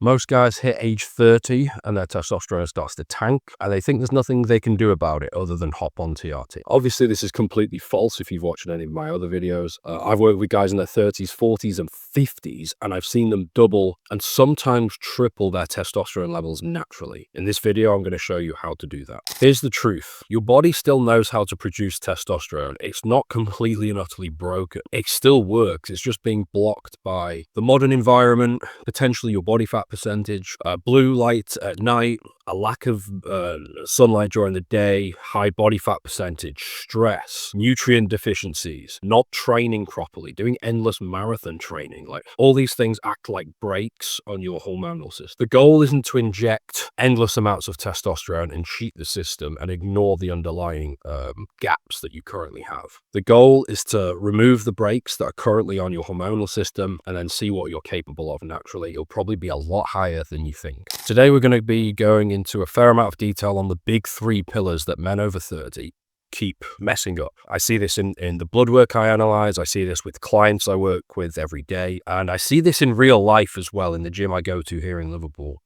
Most guys hit age 30 and their testosterone starts to tank, and they think there's nothing they can do about it other than hop on TRT. Obviously, this is completely false if you've watched any of my other videos. I've worked with guys in their 30s, 40s, and 50s, and I've seen them double and sometimes triple their testosterone levels naturally. In this video, I'm going to show you how to do that. Here's the truth. Your body still knows how to produce testosterone. It's not completely and utterly broken. It still works. It's just being blocked by the modern environment, potentially your body fat percentage, blue light at night, a lack of sunlight during the day, high body fat percentage, stress, nutrient deficiencies, not training properly, doing endless marathon training. Like, all these things act like brakes on your hormonal system. The goal isn't to inject endless amounts of testosterone and cheat the system and ignore the underlying gaps that you currently have. The goal is to remove the brakes that are currently on your hormonal system and then see what you're capable of naturally. You'll probably be a lot higher than you think. Today we're going to be going into a fair amount of detail on the big three pillars that men over 30 keep messing up. I see this in the blood work I analyze. I see this with clients I work with every day. And I see this in real life as well in the gym I go to here in Liverpool.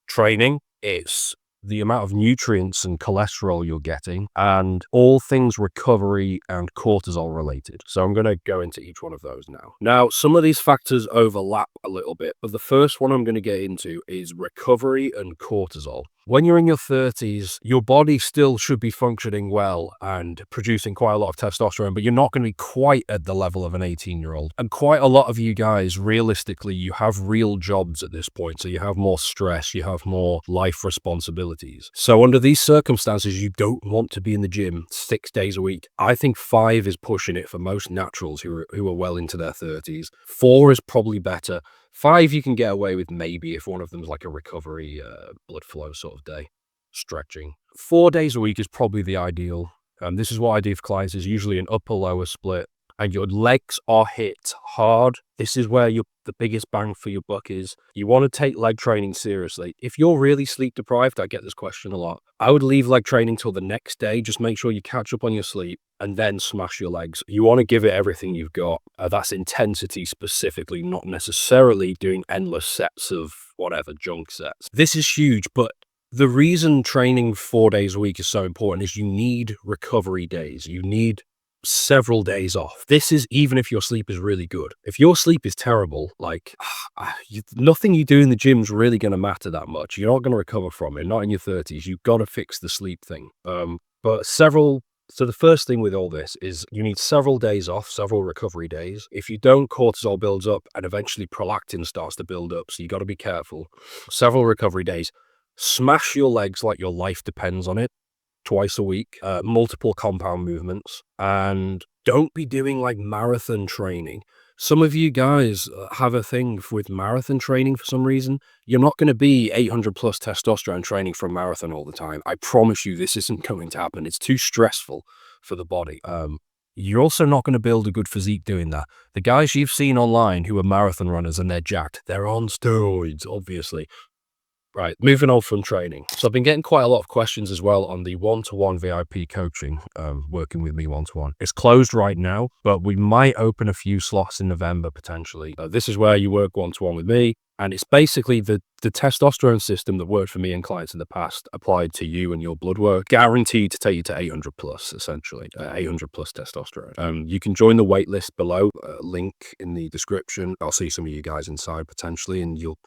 Training, it's the amount of nutrients and cholesterol you're getting, and all things recovery and cortisol related. So I'm going to go into each one of those now. Now, some of these factors overlap a little bit, but the first one I'm going to get into is recovery and cortisol. When you're in your 30s, your body still should be functioning well and producing quite a lot of testosterone, but you're not going to be quite at the level of an 18-year-old. And quite a lot of you guys, realistically, you have real jobs at this point. So you have more stress, you have more life responsibilities. So under these circumstances, you don't want to be in the gym 6 days a week. I think 5 is pushing it for most naturals who are well into their 30s. 4 is probably better. 5 you can get away with maybe if one of them's like a recovery blood flow sort of day, stretching. 4 days a week is probably the ideal. This is what I do for clients, is usually an upper lower split, and your legs are hit hard. This is where the biggest bang for your buck is. You want to take leg training seriously. If you're really sleep deprived, I get this question a lot, I would leave leg training till the next day. Just make sure you catch up on your sleep and then smash your legs. You want to give it everything you've got. That's intensity specifically, not necessarily doing endless sets of whatever junk sets. This is huge, but the reason training 4 days a week is so important is you need recovery days. You need several days off. This is even if your sleep is really good. If your sleep is terrible, like nothing you do in the gym is really going to matter that much. You're not going to recover from it, not in your 30s. You've got to fix the sleep thing. So the first thing with all this is you need several days off, several recovery days. If you don't, cortisol builds up and eventually prolactin starts to build up. So you got to be careful. Several recovery days. Smash your legs like your life depends on it. Twice a week, multiple compound movements, and don't be doing like marathon training. Some of you guys have a thing with marathon training for some reason. You're not going to be 800 plus testosterone training for a marathon all the time. I promise you this isn't going to happen. It's too stressful for the body. You're also not going to build a good physique doing that. The guys you've seen online who are marathon runners and they're jacked, they're on steroids, obviously. Right, moving on from training. So I've been getting quite a lot of questions as well on the one-to-one VIP coaching, working with me one-to-one. It's closed right now, but we might open a few slots in November potentially. This is where you work one-to-one with me, and it's basically the testosterone system that worked for me and clients in the past applied to you and your blood work, guaranteed to take you to 800 plus, essentially, 800 plus testosterone. You can join the wait list below, link in the description. I'll see some of you guys inside potentially, and you'll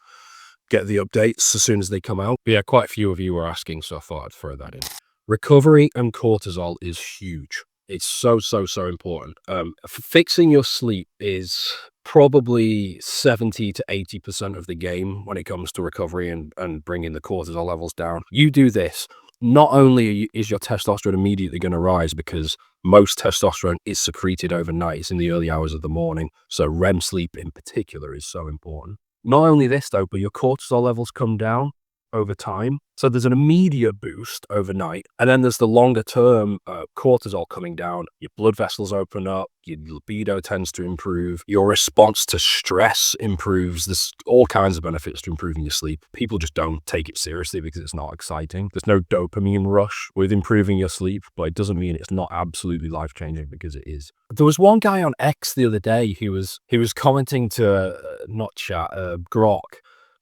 get the updates as soon as they come out. But yeah, quite a few of you were asking, so I thought I'd throw that in. Recovery and cortisol is huge. It's so important. Fixing your sleep is probably 70 to 80% of the game when it comes to recovery and bringing the cortisol levels down. You do this, not only is your testosterone immediately going to rise because most testosterone is secreted overnight. It's in the early hours of the morning. So REM sleep in particular is so important. Not only this though, but your cortisol levels come down over time. So there's an immediate boost overnight. And then there's the longer term cortisol coming down. Your blood vessels open up. Your libido tends to improve. Your response to stress improves. There's all kinds of benefits to improving your sleep. People just don't take it seriously because it's not exciting. There's no dopamine rush with improving your sleep, but it doesn't mean it's not absolutely life-changing, because it is. There was one guy on X the other day who was commenting to not chat, Grok,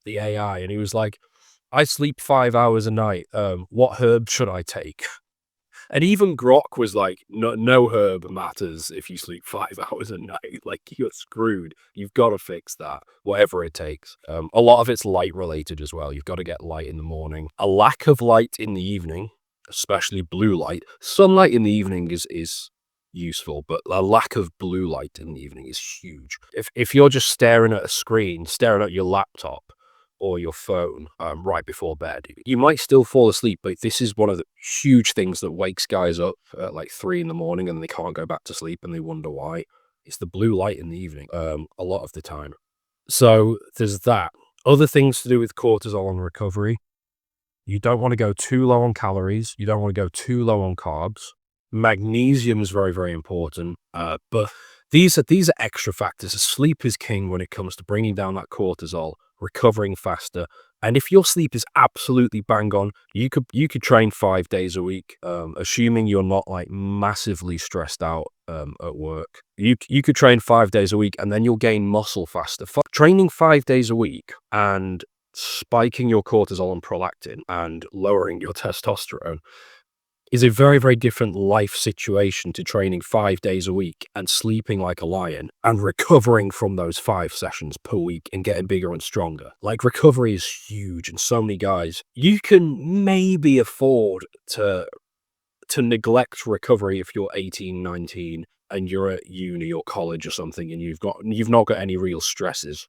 the AI, and he was like, I sleep 5 hours a night. What herb should I take? And even Grok was like, no herb matters if you sleep 5 hours a night. Like, you're screwed. You've got to fix that, whatever it takes. A lot of it's light related as well. You've got to get light in the morning. A lack of light in the evening, especially blue light. Sunlight in the evening is useful, but a lack of blue light in the evening is huge. If you're just staring at a screen, staring at your laptop or your phone right before bed, you might still fall asleep, but this is one of the huge things that wakes guys up at like 3 in the morning and they can't go back to sleep and they wonder why. It's the blue light in the evening a lot of the time. So there's that. Other things to do with cortisol and recovery. You don't want to go too low on calories. You don't want to go too low on carbs. Magnesium is very, very important. But these are extra factors. Sleep is king when it comes to bringing down that cortisol, recovering faster. And if your sleep is absolutely bang on, you could train 5 days a week, assuming you're not like massively stressed out at work. You could train 5 days a week and then you'll gain muscle faster. Training 5 days a week and spiking your cortisol and prolactin and lowering your testosterone is a very, very different life situation to training 5 days a week and sleeping like a lion and recovering from those 5 sessions per week and getting bigger and stronger. Like, recovery is huge, and so many guys, you can maybe afford to neglect recovery if you're 18, 19 and you're at uni or college or something and you've not got any real stresses.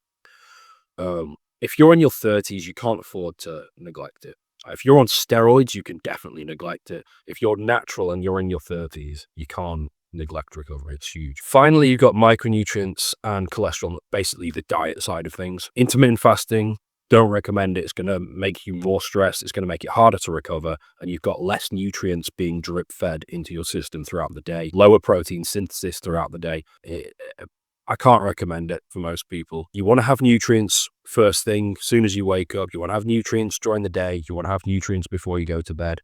If you're in your 30s, you can't afford to neglect it. If you're on steroids, you can definitely neglect it. If you're natural and you're in your 30s, you can't neglect recovery. It's huge. Finally, you've got micronutrients and cholesterol, basically the diet side of things. Intermittent fasting, don't recommend it. It's going to make you more stressed. It's going to make it harder to recover. And you've got less nutrients being drip fed into your system throughout the day. Lower protein synthesis throughout the day. I can't recommend it for most people. You want to have nutrients first thing, soon as you wake up. You want to have nutrients during the day. You want to have nutrients before you go to bed.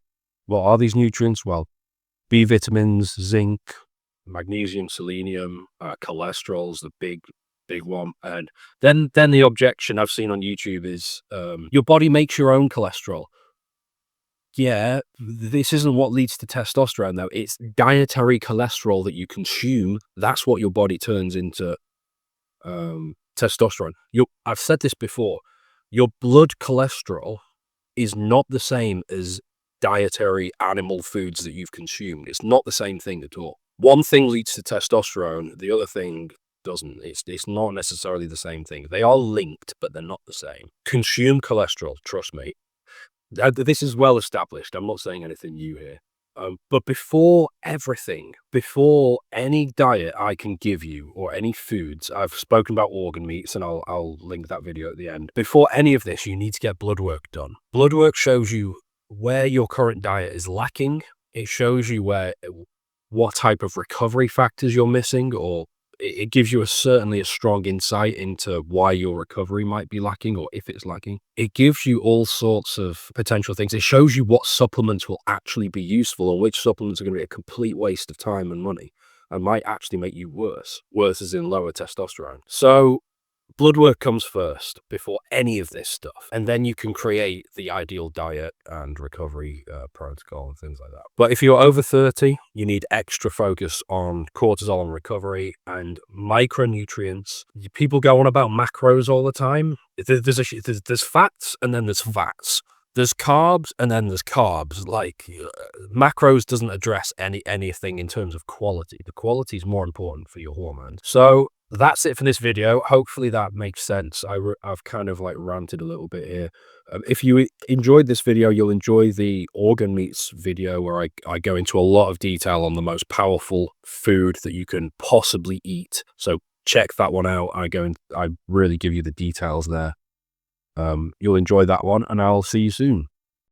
What are these nutrients? Well, B vitamins, zinc, magnesium, selenium, cholesterol's the big one. And then the objection I've seen on YouTube is your body makes your own cholesterol. Yeah, this isn't what leads to testosterone, though. It's dietary cholesterol that you consume. That's what your body turns into testosterone. I've said this before. Your blood cholesterol is not the same as dietary animal foods that you've consumed. It's not the same thing at all. One thing leads to testosterone. The other thing doesn't. It's not necessarily the same thing. They are linked, but they're not the same. Consume cholesterol. Trust me. This is well established. I'm not saying anything new here. But before any diet I can give you or any foods, I've spoken about organ meats and I'll link that video at the end. Before any of this, you need to get blood work done. Blood work shows you where your current diet is lacking. It shows you what type of recovery factors you're missing, or it gives you certainly a strong insight into why your recovery might be lacking or if it's lacking. It gives you all sorts of potential things. It shows you what supplements will actually be useful and which supplements are going to be a complete waste of time and money and might actually make you worse as in lower testosterone. So blood work comes first before any of this stuff, and then you can create the ideal diet and recovery protocol and things like that. But if you're over 30, you need extra focus on cortisol and recovery and micronutrients. People go on about macros all the time. There's fats and then there's fats. There's carbs and then there's carbs. Like, macros doesn't address anything in terms of quality. The quality is more important for your hormones. So that's it for this video. Hopefully that makes sense. I've kind of like ranted a little bit here. If you enjoyed this video, you'll enjoy the organ meats video where I go into a lot of detail on the most powerful food that you can possibly eat. So check that one out. I really give you the details there. You'll enjoy that one, and I'll see you soon.